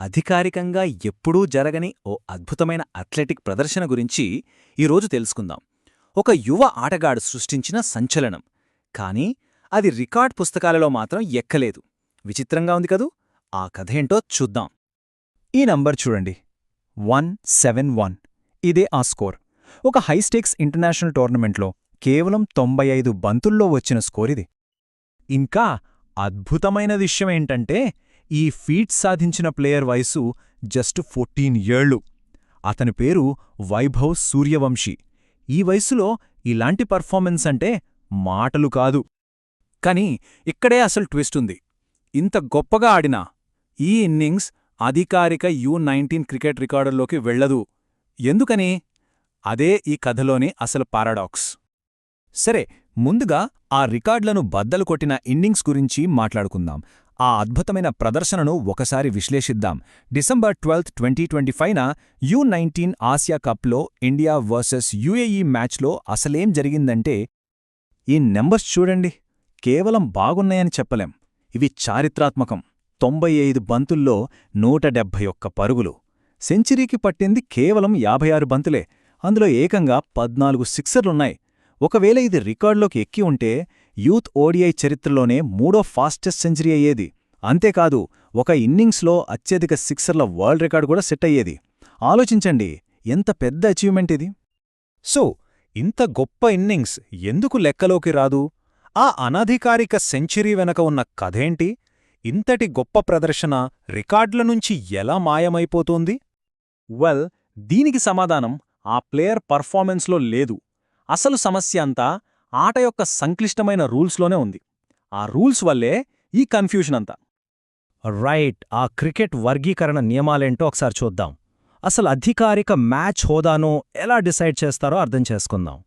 అధికారికంగా ఎప్పుడూ జరగని ఓ అద్భుతమైన అథ్లెటిక్ ప్రదర్శన గురించి ఈరోజు తెలుసుకుందాం. ఒక యువ ఆటగాడు సృష్టించిన సంచలనం. కానీ అది రికార్డ్ పుస్తకాలలో మాత్రం ఎక్కలేదు. విచిత్రంగా ఉంది కదూ? ఆ కథేంటో చూద్దాం. ఈ నంబర్ చూడండి, 171. ఇదే ఆ స్కోర్. ఒక హైస్టేక్స్ ఇంటర్నేషనల్ టోర్నమెంట్లో కేవలం 95 బంతుల్లో వచ్చిన స్కోరిది. ఇంకా అద్భుతమైన విషయమేంటంటే, ఈ ఫీట్ సాధించిన ప్లేయర్ వయసు జస్ట్ 14 ఏళ్లు. అతని పేరు వైభవ్ సూర్యవంశీ. ఈ వయసులో ఇలాంటి పర్ఫార్మెన్స్ అంటే మాటలు కాదు. కానీ ఇక్కడే అసలు ట్విస్ట్ ఉంది. ఇంత గొప్పగా ఆడినా ఈ ఇన్నింగ్స్ అధికారిక U19 క్రికెట్ రికార్డుల్లోకి వెళ్లదు. ఎందుకని? అదే ఈ కథలోని అసలు పారాడాక్స్. సరే, ముందుగా ఆ రికార్డులను బద్దలు కొట్టిన ఇన్నింగ్స్ గురించి మాట్లాడుకుందాం. ఆ అద్భుతమైన ప్రదర్శనను ఒకసారి విశ్లేషిద్దాం. డిసెంబర్ 12, 2025న U19 ఆసియా కప్లో ఇండియా వర్సెస్ UAE మ్యాచ్లో అసలేం జరిగిందంటే, ఈ నెంబర్స్ చూడండి, కేవలం బాగున్నాయని చెప్పలేం. ఇవి చారిత్రాత్మకం. 95 బంతుల్లో 171 పరుగులు. సెంచరీకి పట్టింది కేవలం 56 బంతులే. అందులో ఏకంగా 14 సిక్సర్లున్నాయి. ఒకవేళ ఇది రికార్డులోకి ఎక్కి ఉంటే యూత్ ఓడిఐ చరిత్రలోనే 3వ ఫాస్టెస్ట్ సెంచరీ అయ్యేది. అంతేకాదు, ఒక ఇన్నింగ్స్లో అత్యధిక సిక్సర్ల వరల్డ్ రికార్డు కూడా సెట్ అయ్యేది. ఆలోచించండి, ఎంత పెద్ద అచీవ్మెంట్ ఇది. సో, ఇంత గొప్ప ఇన్నింగ్స్ ఎందుకు లెక్కలోకి రాదు? ఆ అనధికారిక సెంచరీ వెనక ఉన్న కథేంటి? ఇంతటి గొప్ప ప్రదర్శన రికార్డుల నుంచి ఎలా మాయమైపోతోంది? వెల్, దీనికి సమాధానం ఆ ప్లేయర్ పర్ఫార్మెన్స్లో లేదు. అసలు సమస్య అంతా ఆట యొక్క సంక్లిష్టమైన రూల్స్లోనే ఉంది. ఆ రూల్స్ వల్లే ఈ కన్ఫ్యూషన్ అంతా. రైట్, ఆ క్రికెట్ వర్గీకరణ నియమాలేంటో ఒకసారి చూద్దాం. అసలు అధికారిక మ్యాచ్ హోదాను ఎలా డిసైడ్ చేస్తారో అర్థం చేసుకుందాం.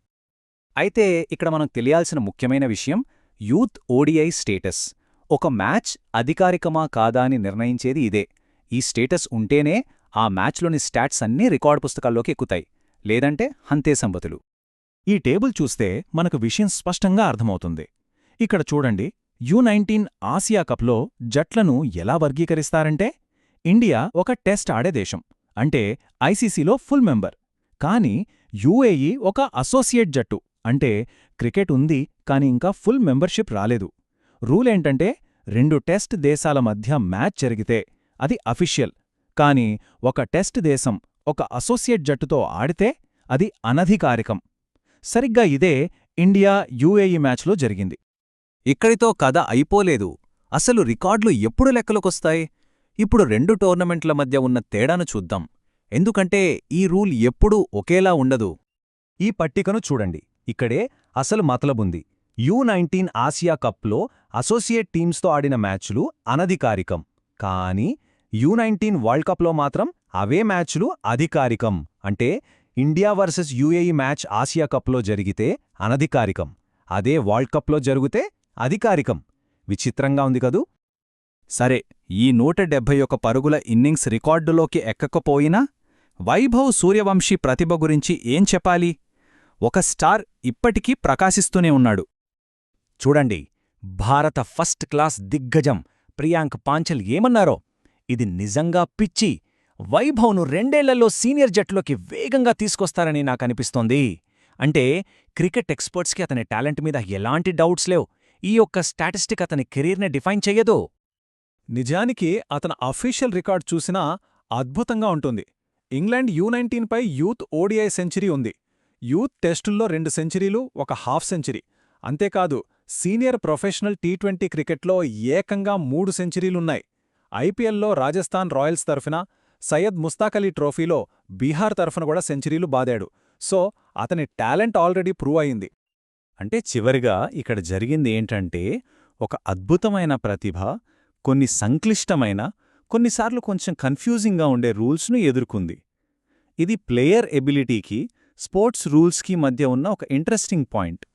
అయితే ఇక్కడ మనకు తెలియాల్సిన ముఖ్యమైన విషయం యూత్ ఓడిఐ స్టేటస్. ఒక మ్యాచ్ అధికారికమా కాదా అని నిర్ణయించేది ఇదే. ఈ స్టేటస్ ఉంటేనే ఆ మ్యాచ్లోని స్టాట్స్ అన్నీ రికార్డు పుస్తకాల్లోకి ఎక్కుతాయి. లేదంటే హంతే సంబతులు. ఈ టేబుల్ చూస్తే మనకు విషయం స్పష్టంగా అర్థమవుతుంది. ఇక్కడ చూడండి, U19 ఆసియా కప్లో జట్లను ఎలా వర్గీకరిస్తారంటే, ఇండియా ఒక టెస్ట్ ఆడే దేశం, అంటే ఐసీసీలో ఫుల్ మెంబర్. కానీ UAE ఒక అసోసియేట్ జట్టు, అంటే క్రికెట్ ఉంది కాని ఇంకా ఫుల్ మెంబర్షిప్ రాలేదు. రూలేంటంటే, 2 టెస్ట్ దేశాల మధ్య మ్యాచ్ జరిగితే అది అఫీషియల్. కానీ ఒక టెస్ట్ దేశం ఒక అసోసియేట్ జట్టుతో ఆడితే అది అనధికారికం. సరిగ్గా ఇదే ఇండియా UAE మ్యాచ్లో జరిగింది. ఇక్కడితో కథ అయిపోలేదు. అసలు రికార్డులు ఎప్పుడు లెక్కలోకొస్తాయి? ఇప్పుడు 2 టోర్నమెంట్ల మధ్య ఉన్న తేడాను చూద్దాం. ఎందుకంటే ఈ రూల్ ఎప్పుడూ ఒకేలా ఉండదు. ఈ పట్టికను చూడండి, ఇక్కడే అసలు మతలబుంది. U19 ఆసియా కప్లో అసోసియేట్ టీమ్స్తో ఆడిన మ్యాచ్లు అనధికారికం. కానీ U19 వరల్డ్ కప్లో మాత్రం అవే మ్యాచ్లు అధికారికం. అంటే India versus UAE match Asia కప్లో జరిగితే అనధికారికం, అదే వరల్డ్ కప్లో జరిగితే అధికారికం. విచిత్రంగా ఉంది కదూ? సరే, ఈ 171 పరుగుల ఇన్నింగ్స్ రికార్డులోకి ఎక్కకపోయినా వైభవ్ సూర్యవంశీ ప్రతిభ గురించి ఏం చెప్పాలి? ఒక స్టార్ ఇప్పటికీ ప్రకాశిస్తూనే ఉన్నాడు. చూడండి, భారత ఫస్ట్ క్లాస్ దిగ్గజం ప్రియాంక్ పాంచల్ ఏమన్నారో, ఇది నిజంగా పిచ్చి. వైభవ్ను 2 ఏళ్లలో సీనియర్ జట్టులోకి వేగంగా తీసుకొస్తారని నాకనిపిస్తోంది. అంటే క్రికెట్ ఎక్స్పర్ట్స్కి అతని టాలెంట్ మీద ఎలాంటి డౌట్స్ లేవు. ఈ యొక్క స్టాటిస్టిక్ అతని కెరీర్ని డిఫైన్ చెయ్యదు. నిజానికి అతని అఫీషియల్ రికార్డ్ చూసినా అద్భుతంగా ఉంటుంది. ఇంగ్లాండ్ U19 పై యూత్ ఓడిఐ సెంచరీ ఉంది. యూత్ టెస్టుల్లో 2 సెంచరీలు, ఒక హాఫ్ సెంచరీ. అంతేకాదు, సీనియర్ ప్రొఫెషనల్ T20 క్రికెట్లో ఏకంగా 3 సెంచరీలున్నాయి. ఐపీఎల్లో రాజస్థాన్ రాయల్స్ తరఫున, సయ్యద్ ముస్తాక్ అలీ ట్రోఫీలో బీహార్ తరఫున కూడా సెంచరీలు బాదాడు. సో అతని టాలెంట్ ఆల్రెడీ ప్రూవ్ అయింది. అంటే చివరిగా ఇక్కడ జరిగింది ఏంటంటే, ఒక అద్భుతమైన ప్రతిభ కొన్ని సంక్లిష్టమైన, కొన్నిసార్లు కొంచెం కన్ఫ్యూజింగ్గా ఉండే రూల్స్ను ఎదుర్కొంది. ఇది ప్లేయర్ ఎబిలిటీకి, స్పోర్ట్స్ రూల్స్కి మధ్య ఉన్న ఒక ఇంట్రెస్టింగ్ పాయింట్.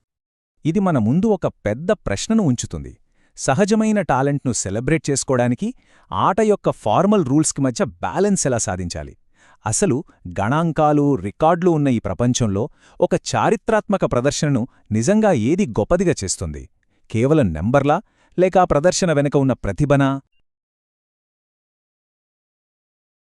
ఇది మన ముందు ఒక పెద్ద ప్రశ్నను ఉంచుతుంది. సహజమైన టాలెంట్ను సెలబ్రేట్ చేసుకోవడానికి ఆట యొక్క ఫార్మల్ రూల్స్కి మధ్య బ్యాలెన్స్ ఎలా సాధించాలి? అసలు గణాంకాలు, రికార్డులు ఉన్న ఈ ప్రపంచంలో ఒక చారిత్రాత్మక ప్రదర్శనను నిజంగా ఏది గొప్పదిగా చేస్తుంది? కేవలం నెంబర్లా, లేక ఆ ప్రదర్శన వెనుక ఉన్న ప్రతిభనా?